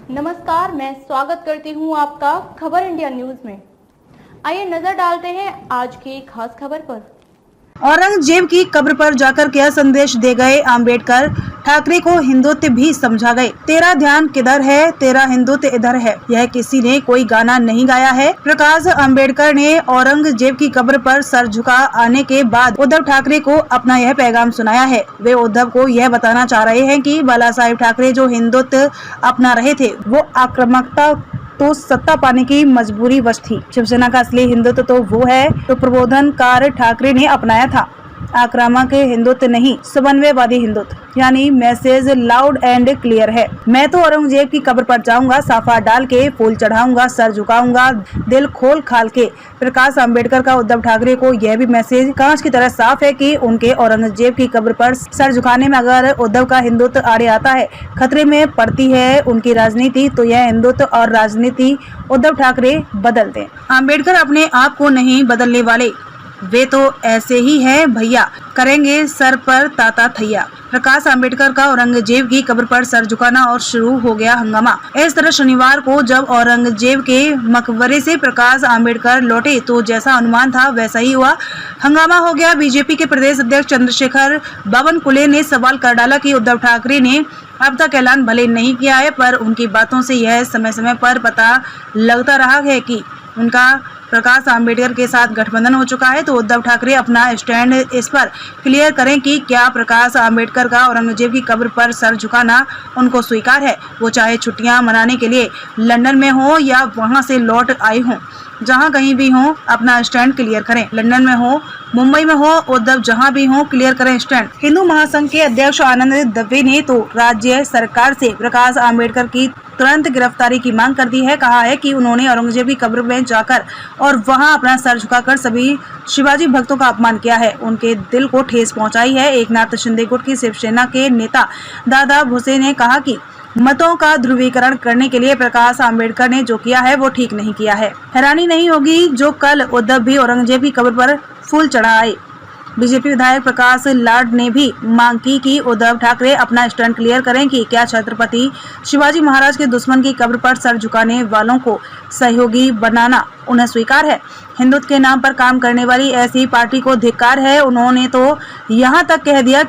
नमस्कार, मैं स्वागत करती हूं आपका खबर इंडिया न्यूज में। आइए नजर डालते हैं आज की खास खबर पर। औरंगजेब की कब्र पर जाकर क्या संदेश दे गए आम्बेडकर, ठाकरे को हिंदुत्व भी समझा गए। तेरा ध्यान किधर है, तेरा हिंदुत्व इधर है, यह किसी ने कोई गाना नहीं गाया है। प्रकाश आम्बेडकर ने औरंगजेब की कब्र पर सर झुका आने के बाद उद्धव ठाकरे को अपना यह पैगाम सुनाया है। वे उद्धव को यह बताना चाह रहे हैं कि बाला साहेब ठाकरे जो हिंदुत्व अपना रहे थे वो आक्रामकता तो सत्ता पाने की मजबूरी वश थी। शिवसेना का असली हिंदुत्व तो वो है तो प्रबोधनकार ठाकरे ने अपनाया था, आक्रामक हिंदुत्व नहीं, समन्वयवादी हिंदुत्व। यानी मैसेज लाउड एंड क्लियर है। मैं तो औरंगजेब की कब्र पर जाऊंगा, साफा डाल के फूल चढ़ाऊंगा, सर झुकाऊंगा, दिल खोल खाल के। प्रकाश आम्बेडकर का उद्धव ठाकरे को यह भी मैसेज कांच की तरह साफ है कि उनके औरंगजेब की कब्र पर सर झुकाने में अगर उद्धव का हिंदुत्व आड़े आता है, खतरे में पड़ती है उनकी राजनीति, तो यह हिंदुत्व और राजनीति उद्धव ठाकरे बदल दें। आम्बेडकर अपने आप को नहीं बदलने वाले, वे तो ऐसे ही हैं भैया, करेंगे सर पर ताता थैया। प्रकाश आम्बेडकर का औरंगजेब की कब्र पर सर झुकाना और शुरू हो गया हंगामा। इस तरह शनिवार को जब औरंगजेब के मकबरे से प्रकाश आम्बेडकर लौटे तो जैसा अनुमान था वैसा ही हुआ, हंगामा हो गया। बीजेपी के प्रदेश अध्यक्ष चंद्रशेखर बावनकुले ने सवाल कर डाला कि उद्धव ठाकरे ने अब तक ऐलान भले नहीं किया है, पर उनकी बातों से यह समय समय पर पता लगता रहा है कि उनका प्रकाश आम्बेडकर के साथ गठबंधन हो चुका है। तो उद्धव ठाकरे अपना स्टैंड इस पर क्लियर करें कि क्या प्रकाश आम्बेडकर का औरंगजेब की कब्र पर सर झुकाना उनको स्वीकार है। वो चाहे छुट्टियां मनाने के लिए लंदन में हो या वहां से लौट आए हों, जहां कहीं भी हो अपना स्टैंड क्लियर करें। लंदन में हो, मुंबई में हो, उद्धव जहां भी हो क्लियर करें स्टैंड। हिंदू महासंघ के अध्यक्ष आनंद दवे ने तो राज्य सरकार से प्रकाश आम्बेडकर की तुरंत गिरफ्तारी की मांग कर दी है। कहा है कि उन्होंने औरंगजेब की कब्र में जाकर और वहां अपना सर झुकाकर सभी शिवाजी भक्तों का अपमान किया है, उनके दिल को ठेस पहुंचाई है। एकनाथ शिंदे गुट की शिवसेना के नेता दादा भुसे ने कहा कि मतों का ध्रुवीकरण करने के लिए प्रकाश आम्बेडकर ने जो किया है वो ठीक नहीं किया है। हैरानी नहीं होगी जो कल उद्धव भी औरंगजेब की कब्र पर फूल चढ़ाए। बीजेपी विधायक प्रकाश लाड ने भी मांग की कि उद्धव ठाकरे अपना स्टैंड क्लियर करें कि क्या छत्रपति शिवाजी महाराज के दुश्मन की कब्र पर सर झुकाने वालों को सहयोगी बनाना उन्हें स्वीकार है। हिंदुत्व के नाम पर काम करने वाली ऐसी पार्टी को धिक्कार है। उन्होंने तो यहाँ तक कह दिया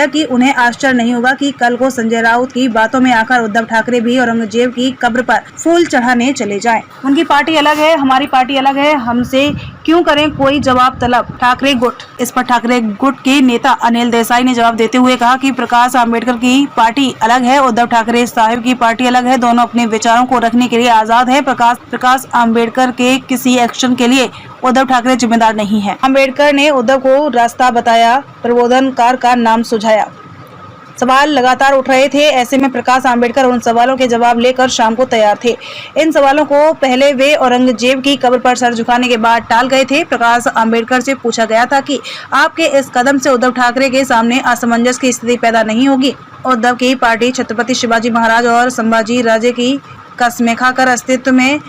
कि उन्हें आश्चर्य नहीं होगा कि कल को संजय राउत की बातों में आकर उद्धव ठाकरे भी औरंगजेब की कब्र पर फूल चढ़ाने चले जाएं। उनकी पार्टी अलग है, हमारी पार्टी अलग है, हमसे क्यों करें कोई जवाब तलब ठाकरे गुट। इस पर ठाकरे गुट के नेता अनिल देसाई ने जवाब देते हुए कहा कि प्रकाश आम्बेडकर की पार्टी अलग है, उद्धव ठाकरे साहब की पार्टी अलग है, दोनों अपने विचारों को रखने के लिए आजाद है। प्रकाश आम्बेडकर के किसी एक्शन के लिए उद्धव ठाकरे जिम्मेदार नहीं है। आम्बेडकर ने उद्धव को रास्ता बताया, प्रबोधनकार का नाम सुझाया। सवाल लगातार उठ रहे थे, ऐसे में प्रकाश आम्बेडकर उन सवालों के जवाब लेकर शाम को तैयार थे। इन सवालों को पहले वे औरंगजेब की कब्र पर सर झुकाने के बाद टाल गए थे। प्रकाश आम्बेडकर से पूछा गया था कि आपके इस कदम से उद्धव ठाकरे के सामने असमंजस की स्थिति पैदा नहीं होगी। उद्धव की पार्टी छत्रपति शिवाजी महाराज और संभाजी राजे की कसमें खाकर अस्तित्व में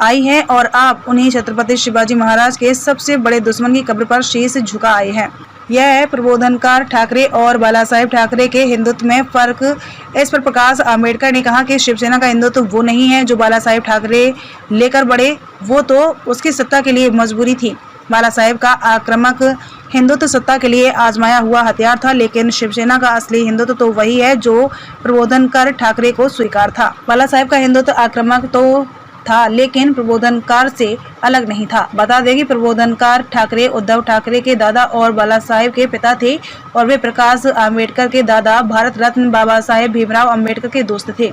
आई है और आप उन्हीं छत्रपति शिवाजी महाराज के सबसे बड़े दुश्मन की कब्र पर शीश झुका आए हैं। यह है प्रबोधनकार ठाकरे और बाला साहेब ठाकरे के हिंदुत्व में फर्क। इस पर प्रकाश आम्बेडकर ने कहा कि शिवसेना का हिंदुत्व वो नहीं है जो बाला साहेब ठाकरे लेकर बढ़े, वो तो उसकी सत्ता के लिए मजबूरी थी। बाला साहेब का आक्रामक हिंदुत्व सत्ता के लिए आजमाया हुआ हथियार था, लेकिन शिवसेना का असली हिंदुत्व तो वही है जो प्रबोधनकार ठाकरे को स्वीकार था। बाला साहेब का हिंदुत्व आक्रामक तो था लेकिन प्रबोधनकार से अलग नहीं था। बता दें कि प्रबोधनकार ठाकरे उद्धव ठाकरे के दादा और बाला साहेब के पिता थे और वे प्रकाश आम्बेडकर के दादा भारत रत्न बाबा साहेब भीमराव अम्बेडकर के दोस्त थे।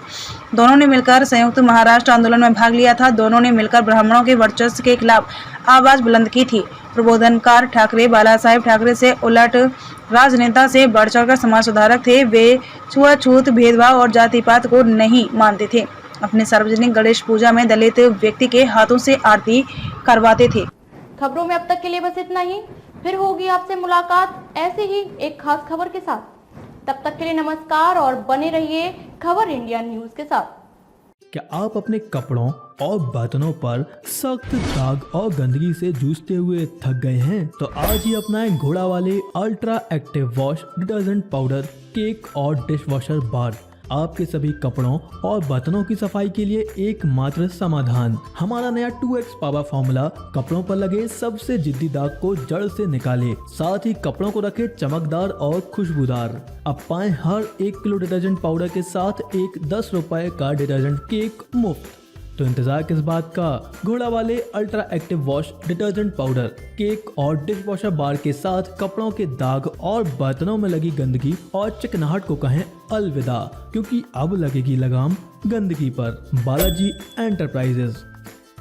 दोनों ने मिलकर संयुक्त महाराष्ट्र आंदोलन में भाग लिया था। दोनों ने मिलकर ब्राह्मणों के वर्चस्व के खिलाफ आवाज बुलंद की थी। प्रबोधनकार ठाकरे बाला साहेब ठाकरे से उलट राजनेता से बढ़ चढ़कर समाज सुधारक थे। वे छुआछूत, भेदभाव और जाति पात को नहीं मानते थे। अपने सार्वजनिक गणेश पूजा में दलित व्यक्ति के हाथों से आरती करवाते थे। खबरों में अब तक के लिए बस इतना ही। फिर होगी आपसे मुलाकात ऐसे ही एक खास खबर के साथ। तब तक के लिए नमस्कार और बने रहिए खबर इंडिया न्यूज के साथ। क्या आप अपने कपड़ों और बर्तनों पर सख्त दाग और गंदगी से जूझते हुए थक गए हैं? तो आज ही अपनाएं घोड़ा वाले ultra active wash detergent powder, cake और डिश वॉशर बार। आपके सभी कपड़ों और बर्तनों की सफाई के लिए एकमात्र समाधान। हमारा नया 2x पावर फॉर्मूला कपड़ों पर लगे सबसे जिद्दी दाग को जड़ से निकाले, साथ ही कपड़ों को रखे चमकदार और खुशबूदार। अब पाएं हर 1 किलो डिटर्जेंट पाउडर के साथ एक 10 रुपए का डिटर्जेंट केक मुफ्त। तो इंतजार किस बात का, घोड़ा वाले ultra active wash detergent powder, cake और डिश वॉशर बार के साथ कपड़ों के दाग और बर्तनों में लगी गंदगी और चिकनाहट को कहें अलविदा, क्योंकि अब लगेगी लगाम गंदगी पर। बालाजी एंटरप्राइजेस।